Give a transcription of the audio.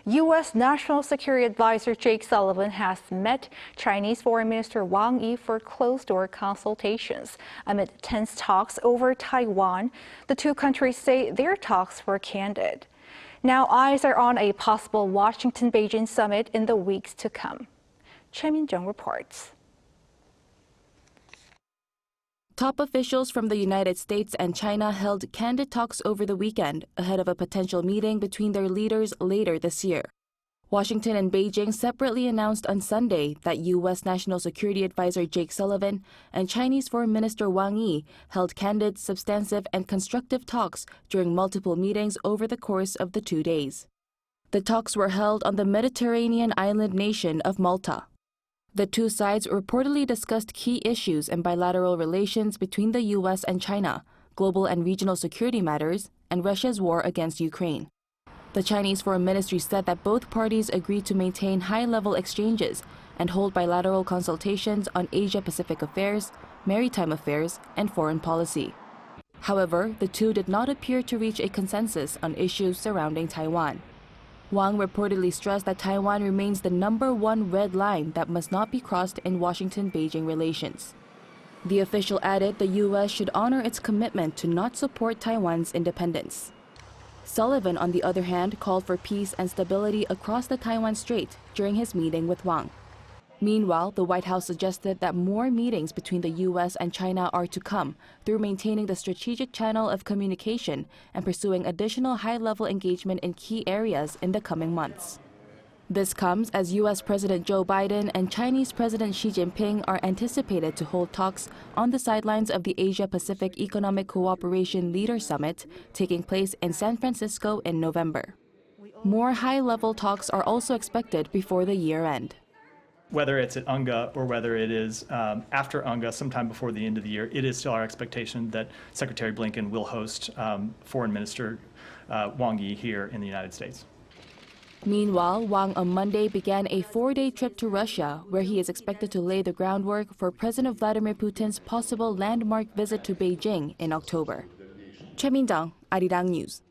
U.S. National Security Advisor Jake Sullivan has met Chinese Foreign Minister Wang Yi for closed-door consultations. Amid tense talks over Taiwan, the two countries say their talks were candid. Now eyes are on a possible Washington-Beijing summit in the weeks to come. Choi Min-jung reports. Top officials from the United States and China held candid talks over the weekend ahead of a potential meeting between their leaders later this year. Washington and Beijing separately announced on Sunday that U.S. National Security Advisor Jake Sullivan and Chinese Foreign Minister Wang Yi held candid, substantive, and constructive talks during multiple meetings over the course of the 2 days. The talks were held on the Mediterranean island nation of Malta. The two sides reportedly discussed key issues in bilateral relations between the U.S. and China, global and regional security matters, and Russia's war against Ukraine. The Chinese Foreign Ministry said that both parties agreed to maintain high-level exchanges and hold bilateral consultations on Asia-Pacific affairs, maritime affairs, and foreign policy. However, the two did not appear to reach a consensus on issues surrounding Taiwan. Wang reportedly stressed that Taiwan remains the #1 red line that must not be crossed in Washington-Beijing relations. The official added the U.S. should honor its commitment to not support Taiwan's independence. Sullivan, on the other hand, called for peace and stability across the Taiwan Strait during his meeting with Wang. Meanwhile, the White House suggested that more meetings between the U.S. and China are to come through maintaining the strategic channel of communication and pursuing additional high-level engagement in key areas in the coming months. This comes as U.S. President Joe Biden and Chinese President Xi Jinping are anticipated to hold talks on the sidelines of the Asia-Pacific Economic Cooperation Leader Summit taking place in San Francisco in November. More high-level talks are also expected before the year end. Whether it's at UNGA or whether it is after UNGA, sometime before the end of the year, it is still our expectation that Secretary Blinken will host Foreign Minister Wang Yi here in the United States. Meanwhile, Wang on Monday began a 4-day trip to Russia, where he is expected to lay the groundwork for President Vladimir Putin's possible landmark visit to Beijing in October. Choi Min-jung, Arirang News.